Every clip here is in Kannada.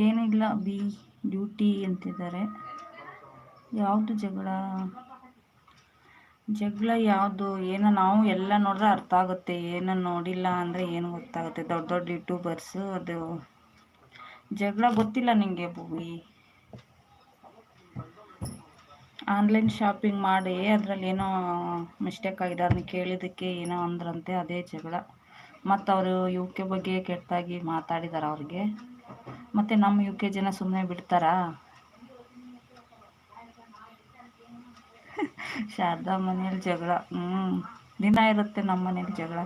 ಏನಿಲ್ಲ ಬಿ ಡ್ಯೂಟಿ ಅಂತಿದ್ದಾರೆ. ಯಾವುದು ಜಗಳ ಯಾವುದು? ಏನೋ ನಾವು ಎಲ್ಲ ನೋಡಿದ್ರೆ ಅರ್ಥ ಆಗುತ್ತೆ, ಏನೋ ನೋಡಿಲ್ಲ ಅಂದರೆ ಏನು ಗೊತ್ತಾಗುತ್ತೆ. ದೊಡ್ಡ ದೊಡ್ಡ ಯೂಟ್ಯೂಬರ್ಸು ಅದು ಜಗಳ ಗೊತ್ತಿಲ್ಲ ನಿಮಗೆ ಭೂಮಿ. ಆನ್ಲೈನ್ ಶಾಪಿಂಗ್ ಮಾಡಿ ಅದರಲ್ಲಿ ಏನೋ ಮಿಸ್ಟೇಕ್ ಆಗಿದೆ, ಅದನ್ನ ಕೇಳಿದ್ದಕ್ಕೆ ಏನೋ ಅಂದ್ರಂತೆ, ಅದೇ ಜಗಳ. ಮತ್ತು ಅವರು ಯು ಕೆ ಬಗ್ಗೆ ಕೆಟ್ಟದಾಗಿ ಮಾತಾಡಿದ್ದಾರೆ ಅವ್ರಿಗೆ. ಮತ್ತು ನಮ್ಮ ಯು ಕೆ ಜನ ಸುಮ್ಮನೆ ಬಿಡ್ತಾರಾ? ಶಾರದಾ ಮನೇಲಿ ಜಗಳ ದಿನ ಇರುತ್ತೆ ನಮ್ಮ ಮನೇಲಿ ಜಗಳ.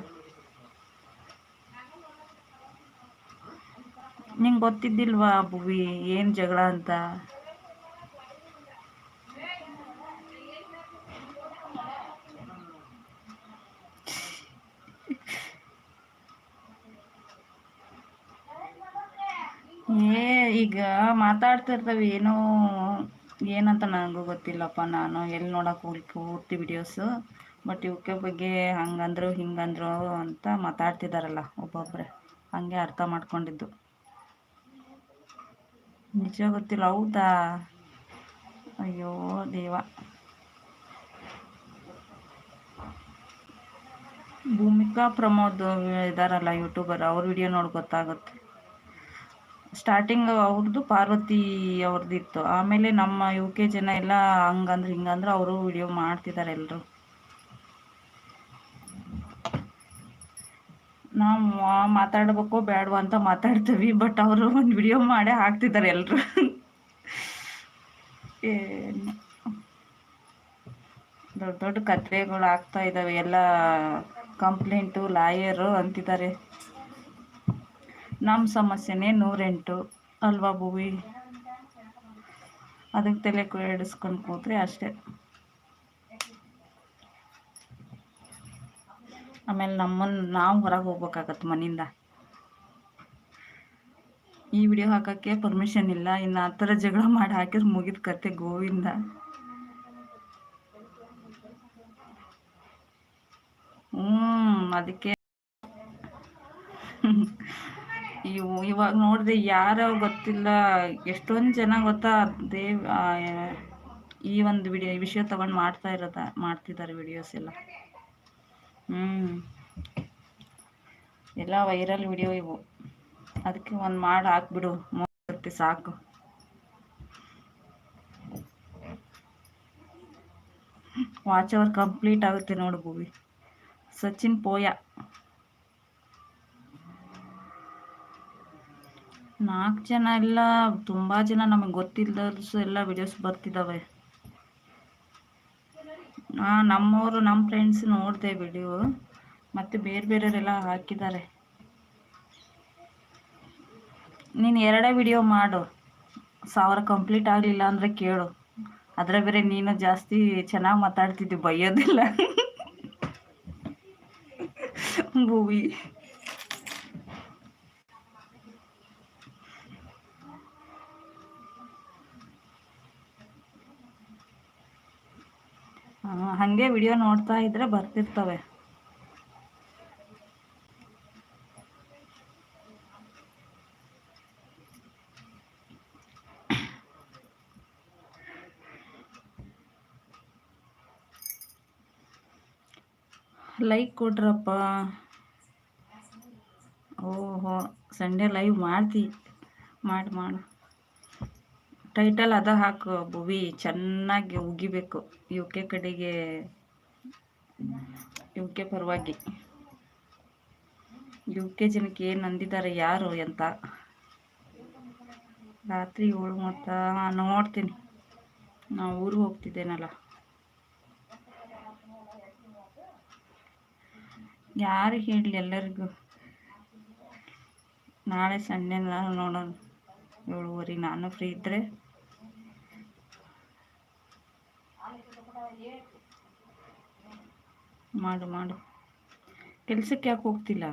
ನಿಂಗೆ ಗೊತ್ತಿದ್ದಿಲ್ವಾ ಭುವಿ ಏನು ಜಗಳ ಅಂತ? ಈಗ ಮಾತಾಡ್ತಿರ್ತವೆ ಏನಂತ ನನಗೂ ಗೊತ್ತಿಲ್ಲಪ್ಪ. ನಾನು ಎಲ್ಲಿ ನೋಡೋಕೆ ಹೋಗಿ ಪೂರ್ತಿ ವಿಡಿಯೋಸು. ಬಟ್ ಇವಕ್ಕೆ ಬಗ್ಗೆ ಹಂಗಂದ್ರು ಹಿಂಗಂದ್ರು ಅಂತ ಮಾತಾಡ್ತಿದ್ದಾರಲ್ಲ ಒಬ್ಬೊಬ್ಬರೇ, ಹಂಗೆ ಅರ್ಥ ಮಾಡ್ಕೊಂಡಿದ್ದು. ನಿಜ ಗೊತ್ತಿಲ್ಲ. ಹೌದಾ? ಅಯ್ಯೋ ದೇವ. ಭೂಮಿಕಾ ಪ್ರಮೋದ್ ಇದಾರಲ್ಲ ಯೂಟ್ಯೂಬರ್, ಅವ್ರ ವಿಡಿಯೋ ನೋಡಿ ಗೊತ್ತಾಗುತ್ತೆ. ಸ್ಟಾರ್ಟಿಂಗ್ ಅವ್ರದ್ದು ಪಾರ್ವತಿ ಅವ್ರದ್ದು ಇತ್ತು, ಆಮೇಲೆ ನಮ್ಮ ಯು ಕೆ ಜನ ಎಲ್ಲ ಹಂಗಂದ್ರೆ ಹಿಂಗಂದ್ರೆ ಅವರು ವಿಡಿಯೋ ಮಾಡ್ತಿದ್ದಾರೆ ಎಲ್ಲರೂ. ನಾವು ಮಾತಾಡ್ಬೇಕು ಬೇಡವಾ ಅಂತ ಮಾತಾಡ್ತೀವಿ, ಬಟ್ ಅವರು ಒಂದು ವಿಡಿಯೋ ಮಾಡೇ ಹಾಕ್ತಿದ್ದಾರೆ ಎಲ್ಲರೂ. ಏನು ದೊಡ್ಡ ದೊಡ್ಡ ಕಥೆಗಳು ಆಗ್ತಾ ಇದ್ದಾವೆ, ಎಲ್ಲ ಕಂಪ್ಲೇಂಟು ಲಾಯರು ಅಂತಿದ್ದಾರೆ. ನಮ್ಮ ಸಮಸ್ಯೆನೇ 108 ಅಲ್ವಾ ಭೂವಿ? ಅದಕ್ಕೆ ತಲೆ ಕೆಡಿಸ್ಕೊಂಡು ಕೂತ್ರೆ ಅಷ್ಟೇ. ಆಮೇಲೆ ನಾವು ಹೊರಗೆ ಹೋಗ್ಬೇಕಾಗತ್ತೆ ಮನೆಯಿಂದ. ಈ ವಿಡಿಯೋ ಹಾಕೋಕ್ಕೆ ಪರ್ಮಿಷನ್ ಇಲ್ಲ, ಇನ್ನು ಆ ಥರ ಜಗಳ ಮಾಡಿ ಹಾಕಿದ್ರೆ ಮುಗಿದ ಕತೆ ಗೋವಿಂದ. ಅದಕ್ಕೆ ಇವಾಗ ನೋಡಿದೆ ಯಾರೋ ಗೊತ್ತಿಲ್ಲ ಎಷ್ಟೊಂದು ಜನ ಗೊತ್ತಾ ಈ ಒಂದು ವಿಷಯ ತಗೊಂಡು ಮಾಡ್ತಿದ್ದಾರೆ ವಿಡಿಯೋಸ್ ಎಲ್ಲ. ಎಲ್ಲ ವೈರಲ್ ವಿಡಿಯೋ ಇವು. ಅದಕ್ಕೆ ಒಂದು ಮಾಡಿ ಹಾಕ್ಬಿಡು, ಮೂರ್ತಿ ಸಾಕು. ವಾಚ್ ಅವರ್ ಕಂಪ್ಲೀಟ್ ಆಗುತ್ತೆ ನೋಡು ಭೂವಿ. ಸಚಿನ್ ಪೋಯ 4 ಜನ ಎಲ್ಲ ತುಂಬ ಜನ ನಮಗೆ ಗೊತ್ತಿಲ್ಲದವ್ರು ಎಲ್ಲ ವಿಡಿಯೋಸ್ ಬರ್ತಿದ್ದಾವೆ. ನಮ್ಮವರು ನಮ್ಮ ಫ್ರೆಂಡ್ಸ್ ನೋಡಿದೆ ವಿಡಿಯೋ, ಮತ್ತು ಬೇರೆಯವರೆಲ್ಲ ಹಾಕಿದ್ದಾರೆ. ನೀನು 2 ವಿಡಿಯೋ ಮಾಡು, 1000 ಕಂಪ್ಲೀಟ್ ಆಗಲಿಲ್ಲ ಅಂದರೆ ಕೇಳು. ಅದರ ಬೇರೆ ನೀನು ಜಾಸ್ತಿ ಚೆನ್ನಾಗಿ ಮಾತಾಡ್ತಿದ್ದಿ, ಬೈಯೋದಿಲ್ಲ ಭೂವಿ. ಹಾಗೆ ವಿಡಿಯೋ ನೋಡ್ತಾ ಇದ್ರೆ ಬರ್ತಿರ್ತವೆ. ಲೈಕ್ ಕೊಡ್ರಪ್ಪ. ಓಹೋ, ಸಂಡೇ ಲೈವ್ ಮಾಡು. ಟೈಟಲ್ ಅದ ಹಾಕು ಭುವಿ, ಚೆನ್ನಾಗಿ ಉಗಿಬೇಕು. ಯು ಕೆ ಕಡೆಗೆ, ಯು ಕೆ ಪರವಾಗಿ. ಯು ಕೆ ಜನಕ್ಕೆ ಏನು ಅಂದಿದ್ದಾರೆ ಯಾರು ಅಂತ. ರಾತ್ರಿ 7:30 ನೋಡ್ತೀನಿ, ನಾವು ಊರಿಗೆ ಹೋಗ್ತಿದ್ದೇನಲ್ಲ. ಯಾರಿಗೆ ಹೇಳಲಿ, ಎಲ್ಲರಿಗೂ. ನಾಳೆ ಸಂಡೇ ನೋಡೋಣ 7:30 ನಾನು ಫ್ರೀ ಇದ್ದರೆ. ಮಾಡು. ಕೆಲಸಕ್ಕೆ ಯಾಕೆ ಹೋಗ್ತಿಲ್ಲ?